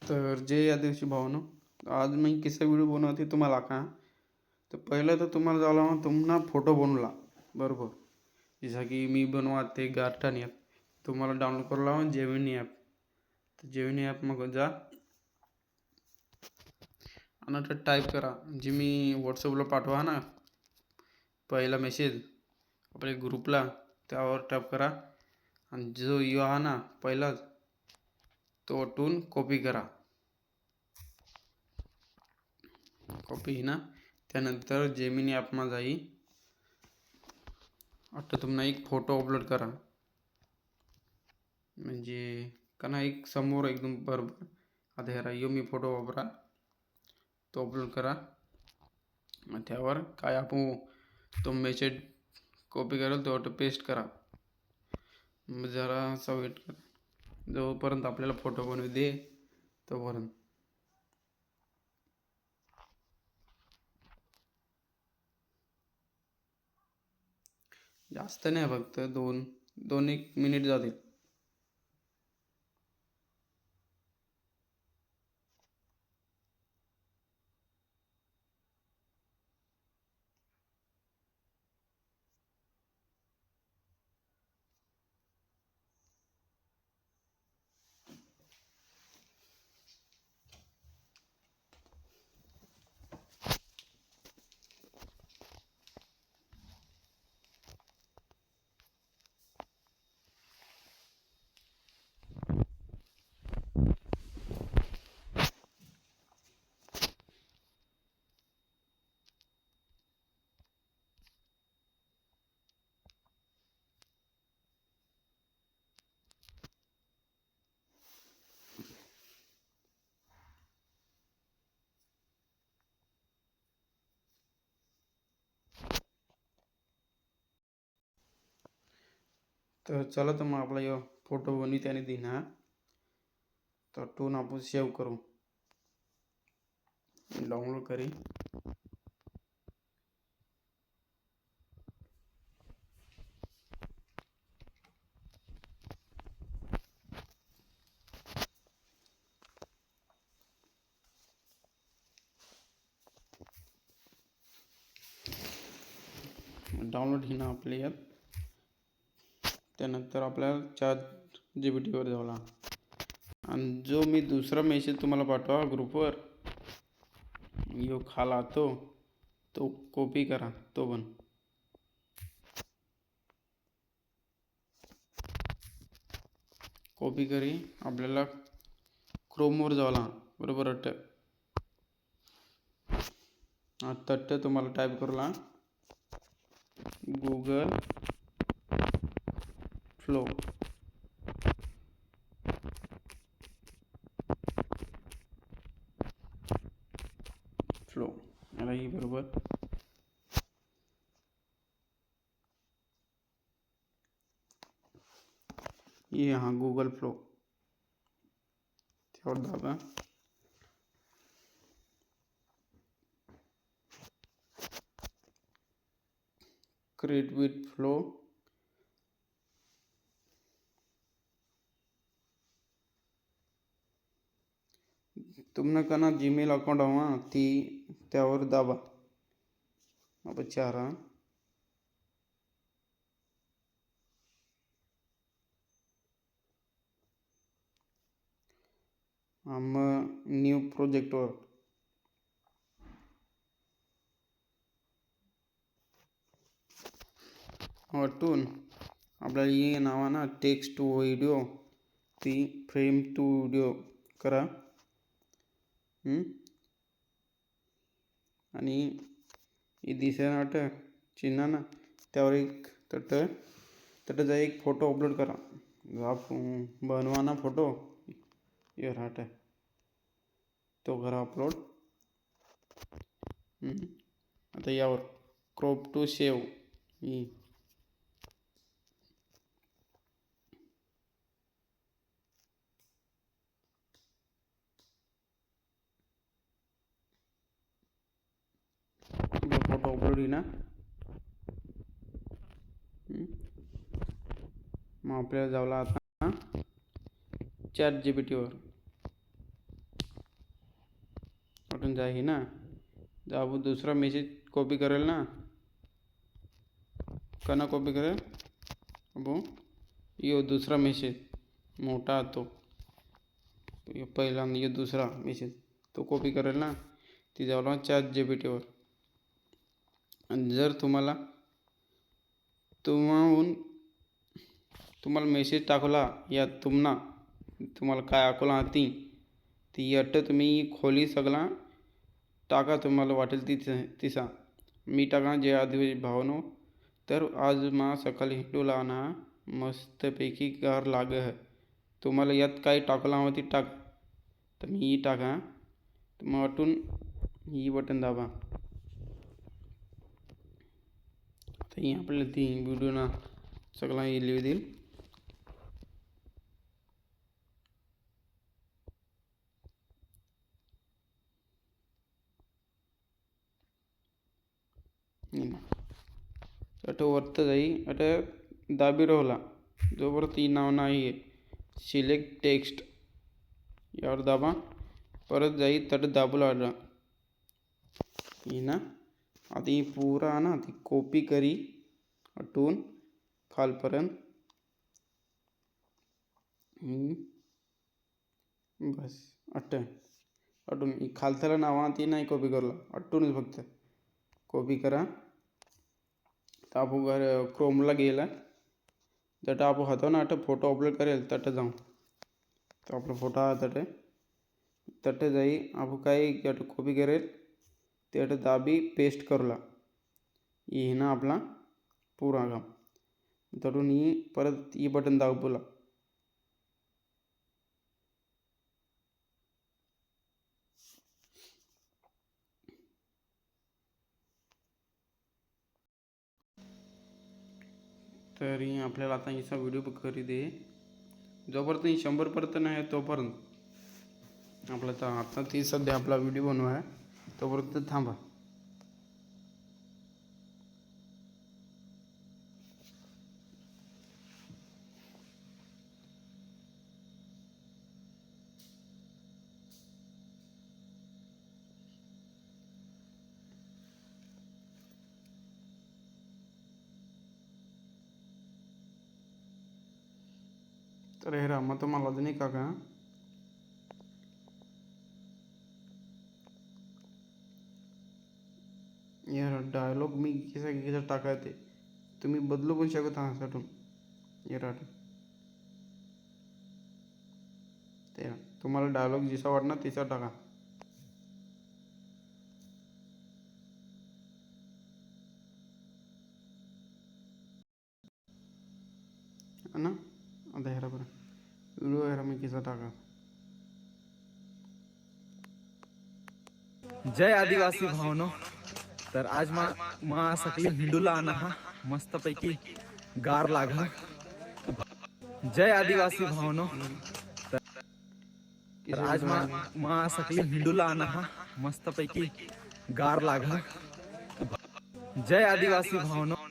तर जय आदिवासी भावानो, आज मी किसा व्हिडिओ बनवते तुम्हाला का. तर पहिलं तर तुम्हाला जावं लागणार तुम्हाला फोटो बनवला बरोबर. जसा की मी बनवते गार्टन ॲप तुम्हाला डाउनलोड करावं लागेल जेमिनी ॲप. तर जेमिनी ॲप मग जा आणि आता टाईप करा जे मी व्हॉट्सअपला पाठवा ना पहिला मेसेज आपल्या ग्रुपला, त्यावर टाईप करा आणि जो यू हा ना पहिलाच तो वाटून कॉपी करा. कॉपी ना त्यानंतर जेमिनी ॲपमा जाई. आता तुम्हाला एक फोटो अपलोड करा म्हणजे का एक समोर एकदम बरोबर. आता ह्या यो मी फोटो वापरा तो अपलोड करा. मग त्यावर काय आपण तो मेसेज कॉपी करेल तो पेस्ट करा. मग जरा असा वेट करा जोपर्यंत आपल्याला फोटो बनवू दे तोपर्यंत. जास्त नाही फक्त दोन एक मिनिट जातील. तर चला तर मग आपला यो फोटो बनी त्याने दिना तर तो आपण सेव्ह करू डाउनलोड करी. डाउनलोड ही ना आपल्या यात. त्यानंतर आपल्याला ChatGPTवर जावं लागेल आणि जो मी दुसरा मेसेज तुम्हाला पाठवा ग्रुपवर यो खाला तो कॉपी करा तो पण. कॉपी करी आपल्याला क्रोमवर जावं लागेल बरोबर. आता तुम्हाला टाईप करूला गूगल फ्लो. याला ही बरोबर. ये हाँ गूगल फ्लो त्यावर दाबा. Create with flow. तुमने कना जीमेल अकाउंट हवा ती त्यावर दाबा. अब चारा हम न्यू प्रोजेक्टवर वाटून आपल्याला ये नावा ना टेक्स्ट टू व्हिडिओ ती फ्रेम टू व्हिडिओ करा. आणि हे दिसेना वाट चिन्ह ना त्यावर एक तटचा एक फोटो अपलोड करा. बनवाना फोटो ये राहत तो करा अपलोड. आता यावर क्रॉप टू सेव ही फोटो अपलोड ही ना. मग आपल्याला जावला आता ChatGPTवर. बटन जाए ना, जब आप दूसरा मैसेज कॉपी करेल ना, कना कॉपी करेल अब यो दूसरा मैसेज मोठा तो पहिला यो दुसरा मेसेज तो कॉपी करेल ना, ती जावला ChatGPTवर. आणि जर तुम्हाला तुम्हाला मेसेज टाकला या तुम्हाला काय अकोला ती ती अट्ट तुम्ही खोली सगळा टाका तुम्हाला वाटेल तिसा. मी टाका जे आधी भावनो तर आज मा सकाळी हिंडूला ना मस्तपैकी गार लाग है. तुम्हाला यात काय टाकला हवं ती टाक. तर मी टाका मग वाटून ही बटन दाबा. आता ही आपल्याला ती व्हिडिओ ना सगळा लिहू देईल. अट वरत जाई अट दाबी रोहला जोपर्यंत ही नाव नाही आहे सिलेक्ट टेक्स्ट यावर दाबा. परत जाई तट दाबू लागला ही ना. आता ही पूरा ना ती कॉपी करी अटून खालपर्यंत. बस अटून ही खालच्याला नावा ती नाही कॉपी करला अटूनच फक्त कॉपी करा. तर आपण क्रोमला गेला जट आपण होतो ना अट फोटो अपलोड करेल तट जाऊन तर आपला फोटो हा तट जाई आपण काय कॉपी करेल ते अट दाबी पेस्ट करला. ही ना आपला पूरा काम तटून ही परत ही बटन दाबूला. तरी आपल्याला आता हिचा व्हिडिओ करी दे जोपर्यंत ही 100% नाही तोपर्यंत आपला तर आता ती सध्या आपला व्हिडिओ बनवा आहे तोपर्यंत थांबा. तर हे मग तुम्हाला अजून एक का यार डायलॉग मी कसा टाकाय ते तुम्ही बदलू पण शकत आहात साठून यार. ते तुम्हाला डायलॉग जसा वाटणार तसा टाका ना. आता हेरा बरं व्हिडिओ हेरा मी कसा टाका. जय आदिवासी भावनो. तर आज मा सकाळी हिंडूला आणा हा मस्तपैकी गार लागला. जय आदिवासी भावनो. तर आज मा सकाळी हिंडूला आणा हा मस्तपैकी गार लागला. जय आदिवासी भावनो.